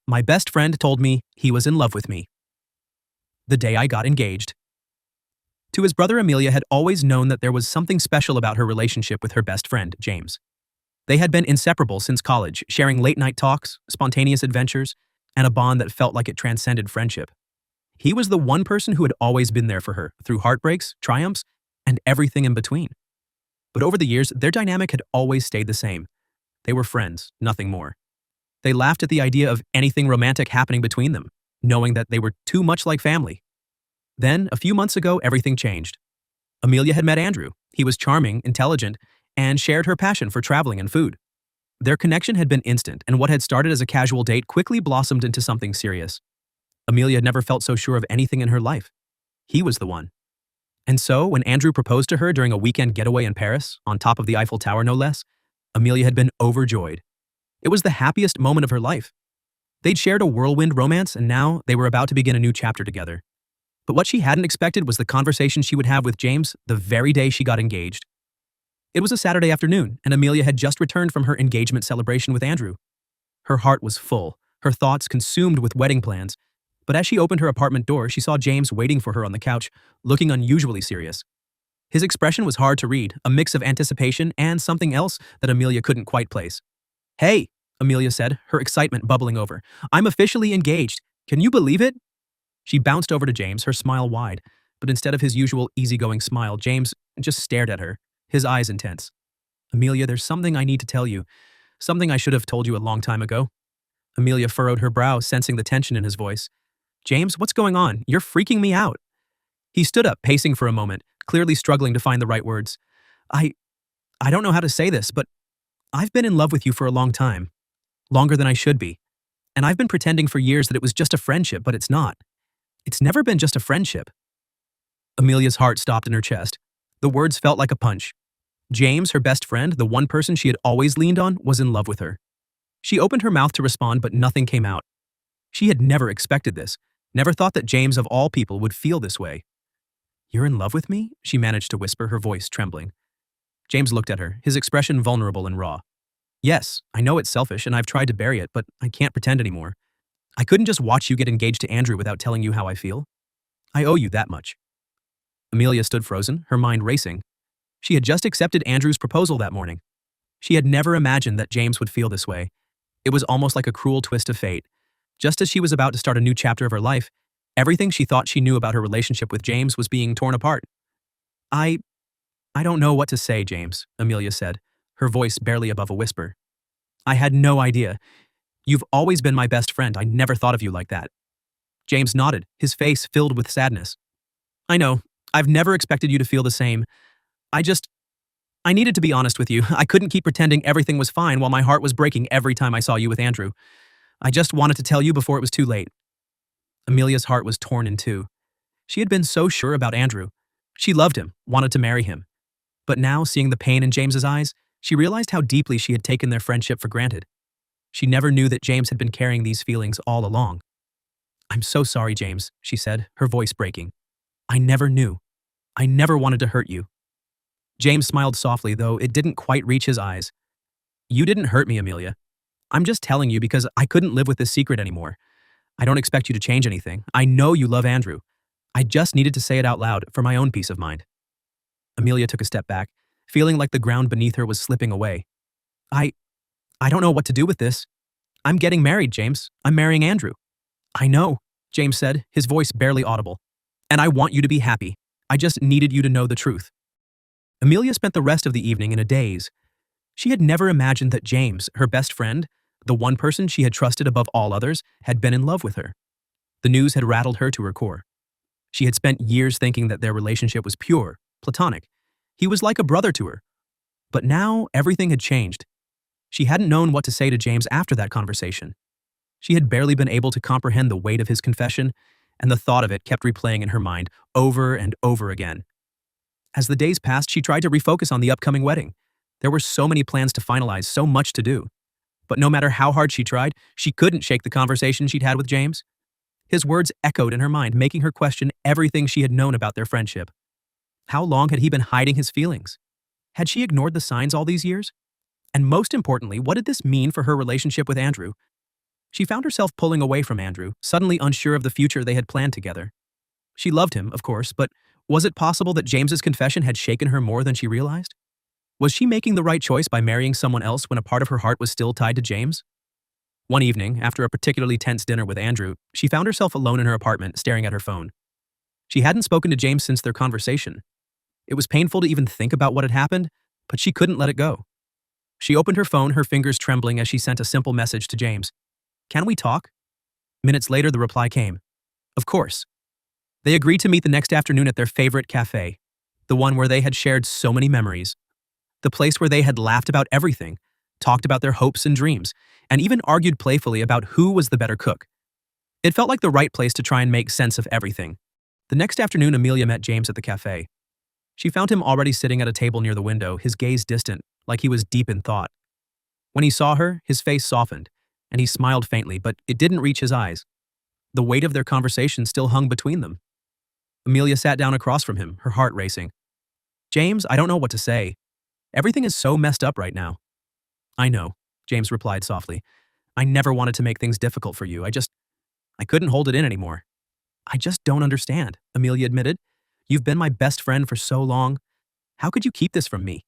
My best friend told me he was in love with me the day I got engaged. To his brother, Amelia had always known that there was something special about her relationship with her best friend, James. They had been inseparable since college, sharing late-night talks, spontaneous adventures, and a bond that felt like it transcended friendship. He was the one person who had always been there for her, through heartbreaks, triumphs, and everything in between. But over the years, their dynamic had always stayed the same. They were friends, nothing more. They laughed at the idea of anything romantic happening between them, knowing that they were too much like family. Then, a few months ago, everything changed. Amelia had met Andrew. He was charming, intelligent, and shared her passion for traveling and food. Their connection had been instant, and what had started as a casual date quickly blossomed into something serious. Amelia had never felt so sure of anything in her life. He was the one. And so, when Andrew proposed to her during a weekend getaway in Paris, on top of the Eiffel Tower no less, Amelia had been overjoyed. It was the happiest moment of her life. They'd shared a whirlwind romance, and now they were about to begin a new chapter together. But what she hadn't expected was the conversation she would have with James the very day she got engaged. It was a Saturday afternoon, and Amelia had just returned from her engagement celebration with Andrew. Her heart was full, her thoughts consumed with wedding plans, but as she opened her apartment door, she saw James waiting for her on the couch, looking unusually serious. His expression was hard to read, a mix of anticipation and something else that Amelia couldn't quite place. "Hey," Amelia said, her excitement bubbling over. "I'm officially engaged. Can you believe it?" She bounced over to James, her smile wide, but instead of his usual easygoing smile, James just stared at her, his eyes intense. "Amelia, there's something I need to tell you. Something I should have told you a long time ago." Amelia furrowed her brow, sensing the tension in his voice. "James, what's going on? You're freaking me out." He stood up, pacing for a moment, clearly struggling to find the right words. I don't know how to say this, but I've been in love with you for a long time. Longer than I should be. And I've been pretending for years that it was just a friendship, but it's not. It's never been just a friendship." Amelia's heart stopped in her chest. The words felt like a punch. James, her best friend, the one person she had always leaned on, was in love with her. She opened her mouth to respond, but nothing came out. She had never expected this, never thought that James, of all people, would feel this way. "You're in love with me?" she managed to whisper, her voice trembling. James looked at her, his expression vulnerable and raw. "Yes, I know it's selfish, and I've tried to bury it, but I can't pretend anymore. I couldn't just watch you get engaged to Andrew without telling you how I feel. I owe you that much." Amelia stood frozen, her mind racing. She had just accepted Andrew's proposal that morning. She had never imagined that James would feel this way. It was almost like a cruel twist of fate. Just as she was about to start a new chapter of her life, everything she thought she knew about her relationship with James was being torn apart. I don't know what to say, James," Amelia said, her voice barely above a whisper. "I had no idea. You've always been my best friend. I never thought of you like that." James nodded, his face filled with sadness. "I know. I've never expected you to feel the same. I needed to be honest with you. I couldn't keep pretending everything was fine while my heart was breaking every time I saw you with Andrew. I just wanted to tell you before it was too late." Amelia's heart was torn in two. She had been so sure about Andrew. She loved him, wanted to marry him. But now, seeing the pain in James's eyes, she realized how deeply she had taken their friendship for granted. She never knew that James had been carrying these feelings all along. "I'm so sorry, James," she said, her voice breaking. "I never knew. I never wanted to hurt you." James smiled softly, though it didn't quite reach his eyes. "You didn't hurt me, Amelia. I'm just telling you because I couldn't live with this secret anymore. I don't expect you to change anything. I know you love Andrew. I just needed to say it out loud for my own peace of mind." Amelia took a step back, feeling like the ground beneath her was slipping away. I don't know what to do with this. I'm getting married, James. I'm marrying Andrew." "I know," James said, his voice barely audible. "And I want you to be happy. I just needed you to know the truth." Amelia spent the rest of the evening in a daze. She had never imagined that James, her best friend, the one person she had trusted above all others, had been in love with her. The news had rattled her to her core. She had spent years thinking that their relationship was pure, platonic. He was like a brother to her. But now, everything had changed. She hadn't known what to say to James after that conversation. She had barely been able to comprehend the weight of his confession, and the thought of it kept replaying in her mind over and over again. As the days passed, she tried to refocus on the upcoming wedding. There were so many plans to finalize, so much to do. But no matter how hard she tried, she couldn't shake the conversation she'd had with James. His words echoed in her mind, making her question everything she had known about their friendship. How long had he been hiding his feelings? Had she ignored the signs all these years? And most importantly, what did this mean for her relationship with Andrew? She found herself pulling away from Andrew, suddenly unsure of the future they had planned together. She loved him, of course, but was it possible that James's confession had shaken her more than she realized? Was she making the right choice by marrying someone else when a part of her heart was still tied to James? One evening, after a particularly tense dinner with Andrew, she found herself alone in her apartment, staring at her phone. She hadn't spoken to James since their conversation. It was painful to even think about what had happened, but she couldn't let it go. She opened her phone, her fingers trembling as she sent a simple message to James. "Can we talk?" Minutes later, the reply came. Of course. They agreed to meet the next afternoon at their favorite cafe, the one where they had shared so many memories, the place where they had laughed about everything, talked about their hopes and dreams, and even argued playfully about who was the better cook. It felt like the right place to try and make sense of everything. The next afternoon, Amelia met James at the cafe. She found him already sitting at a table near the window, his gaze distant, like he was deep in thought. When he saw her, his face softened, and he smiled faintly, but it didn't reach his eyes. The weight of their conversation still hung between them. Amelia sat down across from him, her heart racing. "James, I don't know what to say. Everything is so messed up right now." "I know," James replied softly. "I never wanted to make things difficult for you. I couldn't hold it in anymore." "I just don't understand," Amelia admitted. "You've been my best friend for so long. How could you keep this from me?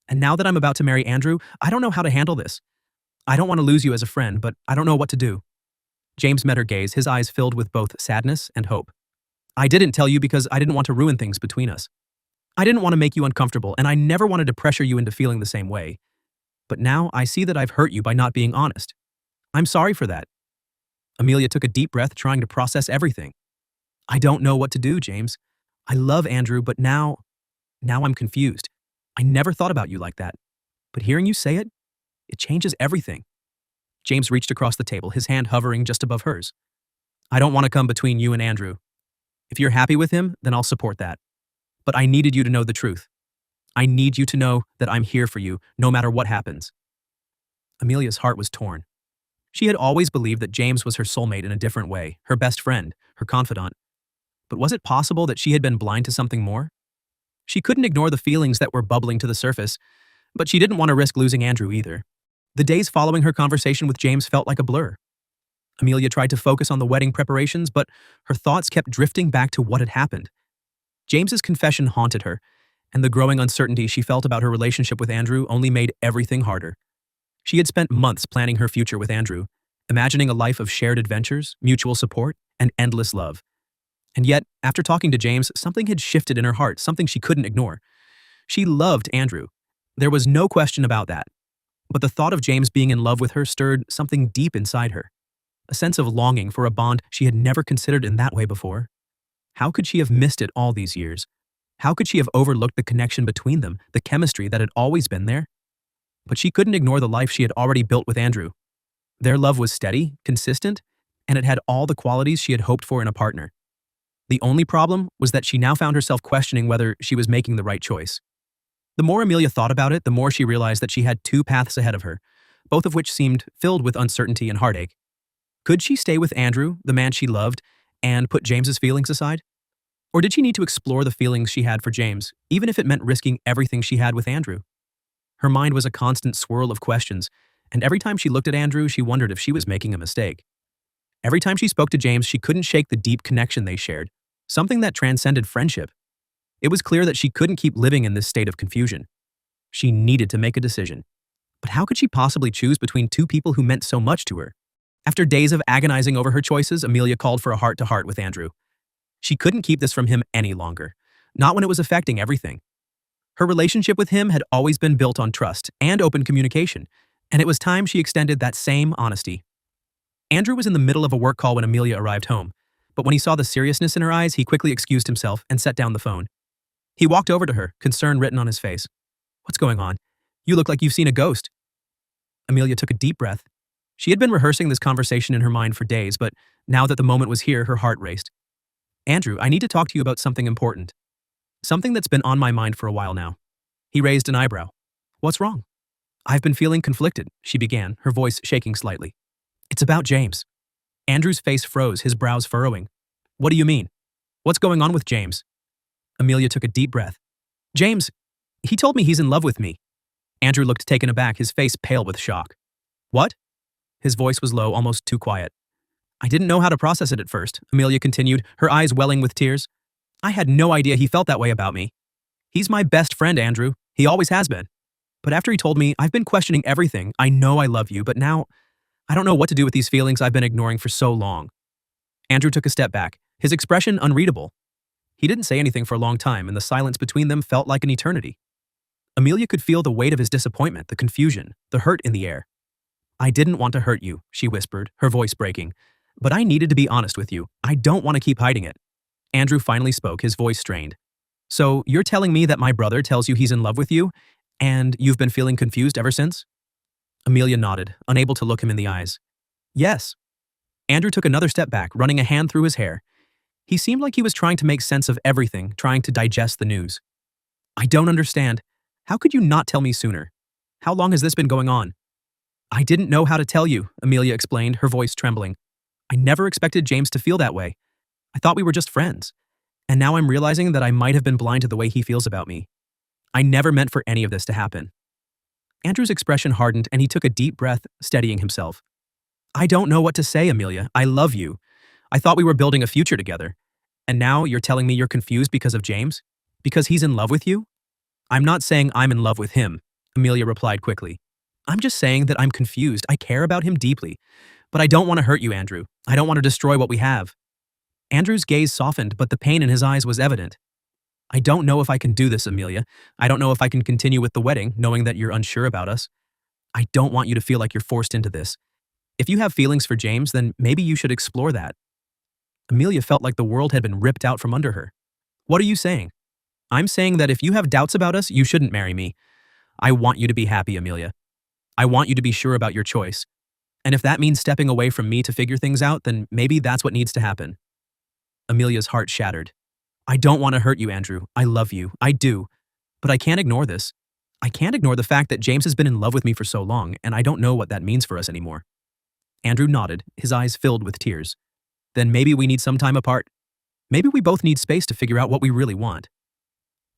And now that I'm about to marry Andrew, I don't know how to handle this. I don't want to lose you as a friend, but I don't know what to do." James met her gaze, his eyes filled with both sadness and hope. "I didn't tell you because I didn't want to ruin things between us. I didn't want to make you uncomfortable, and I never wanted to pressure you into feeling the same way. But now I see that I've hurt you by not being honest. I'm sorry for that." Amelia took a deep breath, trying to process everything. "I don't know what to do, James. I love Andrew, but now I'm confused. I never thought about you like that. But hearing you say it, it changes everything." James reached across the table, his hand hovering just above hers. "I don't want to come between you and Andrew. If you're happy with him, then I'll support that. But I needed you to know the truth. I need you to know that I'm here for you, no matter what happens." Amelia's heart was torn. She had always believed that James was her soulmate in a different way, her best friend, her confidant. But was it possible that she had been blind to something more? She couldn't ignore the feelings that were bubbling to the surface, but she didn't want to risk losing Andrew either. The days following her conversation with James felt like a blur. Amelia tried to focus on the wedding preparations, but her thoughts kept drifting back to what had happened. James's confession haunted her, and the growing uncertainty she felt about her relationship with Andrew only made everything harder. She had spent months planning her future with Andrew, imagining a life of shared adventures, mutual support, and endless love. And yet, after talking to James, something had shifted in her heart, something she couldn't ignore. She loved Andrew. There was no question about that. But the thought of James being in love with her stirred something deep inside her, a sense of longing for a bond she had never considered in that way before. How could she have missed it all these years? How could she have overlooked the connection between them, the chemistry that had always been there? But she couldn't ignore the life she had already built with Andrew. Their love was steady, consistent, and it had all the qualities she had hoped for in a partner. The only problem was that she now found herself questioning whether she was making the right choice. The more Amelia thought about it, the more she realized that she had two paths ahead of her, both of which seemed filled with uncertainty and heartache. Could she stay with Andrew, the man she loved, and put James's feelings aside? Or did she need to explore the feelings she had for James, even if it meant risking everything she had with Andrew? Her mind was a constant swirl of questions, and every time she looked at Andrew, she wondered if she was making a mistake. Every time she spoke to James, she couldn't shake the deep connection they shared, something that transcended friendship. It was clear that she couldn't keep living in this state of confusion. She needed to make a decision. But how could she possibly choose between two people who meant so much to her? After days of agonizing over her choices, Amelia called for a heart-to-heart with Andrew. She couldn't keep this from him any longer, not when it was affecting everything. Her relationship with him had always been built on trust and open communication, and it was time she extended that same honesty. Andrew was in the middle of a work call when Amelia arrived home, but when he saw the seriousness in her eyes, he quickly excused himself and set down the phone. He walked over to her, concern written on his face. "What's going on? You look like you've seen a ghost." Amelia took a deep breath. She had been rehearsing this conversation in her mind for days, but now that the moment was here, her heart raced. "Andrew, I need to talk to you about something important. Something that's been on my mind for a while now." He raised an eyebrow. "What's wrong?" "I've been feeling conflicted," she began, her voice shaking slightly. "It's about James." Andrew's face froze, his brows furrowing. "What do you mean? What's going on with James?" Amelia took a deep breath. "James, he told me he's in love with me." Andrew looked taken aback, his face pale with shock. "What?" His voice was low, almost too quiet. I didn't know how to process it at first, Amelia continued, her eyes welling with tears. I had no idea he felt that way about me. He's my best friend, Andrew. He always has been. But after he told me, I've been questioning everything. I know I love you, but now I don't know what to do with these feelings I've been ignoring for so long. Andrew took a step back, his expression unreadable. He didn't say anything for a long time, and the silence between them felt like an eternity. Amelia could feel the weight of his disappointment, the confusion, the hurt in the air. I didn't want to hurt you, she whispered, her voice breaking. But I needed to be honest with you. I don't want to keep hiding it. Andrew finally spoke, his voice strained. So you're telling me that my brother tells you he's in love with you, and you've been feeling confused ever since? Amelia nodded, unable to look him in the eyes. Yes. Andrew took another step back, running a hand through his hair. He seemed like he was trying to make sense of everything, trying to digest the news. I don't understand. How could you not tell me sooner? How long has this been going on? I didn't know how to tell you, Amelia explained, her voice trembling. I never expected James to feel that way. I thought we were just friends. And now I'm realizing that I might have been blind to the way he feels about me. I never meant for any of this to happen. Andrew's expression hardened and he took a deep breath, steadying himself. I don't know what to say, Amelia. I love you. I thought we were building a future together. And now you're telling me you're confused because of James? Because he's in love with you? I'm not saying I'm in love with him, Amelia replied quickly. I'm just saying that I'm confused. I care about him deeply. But I don't want to hurt you, Andrew. I don't want to destroy what we have. Andrew's gaze softened, but the pain in his eyes was evident. I don't know if I can do this, Amelia. I don't know if I can continue with the wedding, knowing that you're unsure about us. I don't want you to feel like you're forced into this. If you have feelings for James, then maybe you should explore that. Amelia felt like the world had been ripped out from under her. What are you saying? I'm saying that if you have doubts about us, you shouldn't marry me. I want you to be happy, Amelia. I want you to be sure about your choice. And if that means stepping away from me to figure things out, then maybe that's what needs to happen. Amelia's heart shattered. I don't want to hurt you, Andrew. I love you. I do. But I can't ignore this. I can't ignore the fact that James has been in love with me for so long, and I don't know what that means for us anymore. Andrew nodded, his eyes filled with tears. Then maybe we need some time apart. Maybe we both need space to figure out what we really want.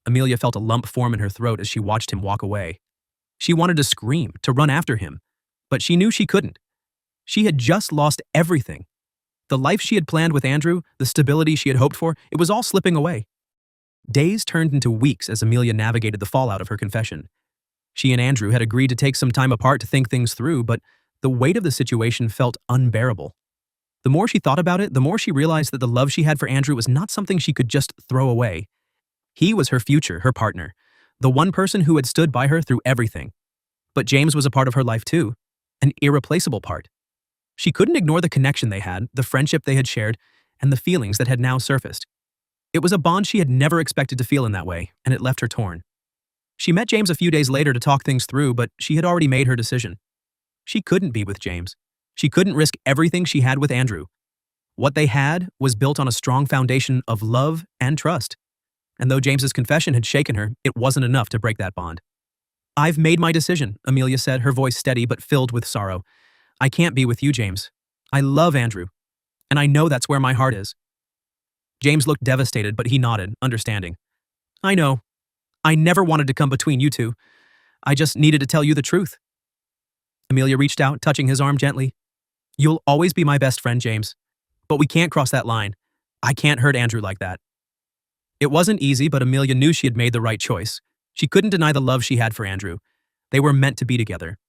Amelia felt a lump form in her throat as she watched him walk away. She wanted to scream, to run after him, but she knew she couldn't. She had just lost everything. The life she had planned with Andrew, the stability she had hoped for, it was all slipping away. Days turned into weeks as Amelia navigated the fallout of her confession. She and Andrew had agreed to take some time apart to think things through, but the weight of the situation felt unbearable. The more she thought about it, the more she realized that the love she had for Andrew was not something she could just throw away. He was her future, her partner, the one person who had stood by her through everything. But James was a part of her life too, an irreplaceable part. She couldn't ignore the connection they had, the friendship they had shared, and the feelings that had now surfaced. It was a bond she had never expected to feel in that way, and it left her torn. She met James a few days later to talk things through, but she had already made her decision. She couldn't be with James. She couldn't risk everything she had with Andrew. What they had was built on a strong foundation of love and trust. And though James's confession had shaken her, it wasn't enough to break that bond. I've made my decision, Amelia said, her voice steady but filled with sorrow. I can't be with you, James. I love Andrew, and I know that's where my heart is. James looked devastated, but he nodded, understanding. I know. I never wanted to come between you two. I just needed to tell you the truth. Amelia reached out, touching his arm gently. You'll always be my best friend, James. But we can't cross that line. I can't hurt Andrew like that. It wasn't easy, but Amelia knew she had made the right choice. She couldn't deny the love she had for Andrew. They were meant to be together,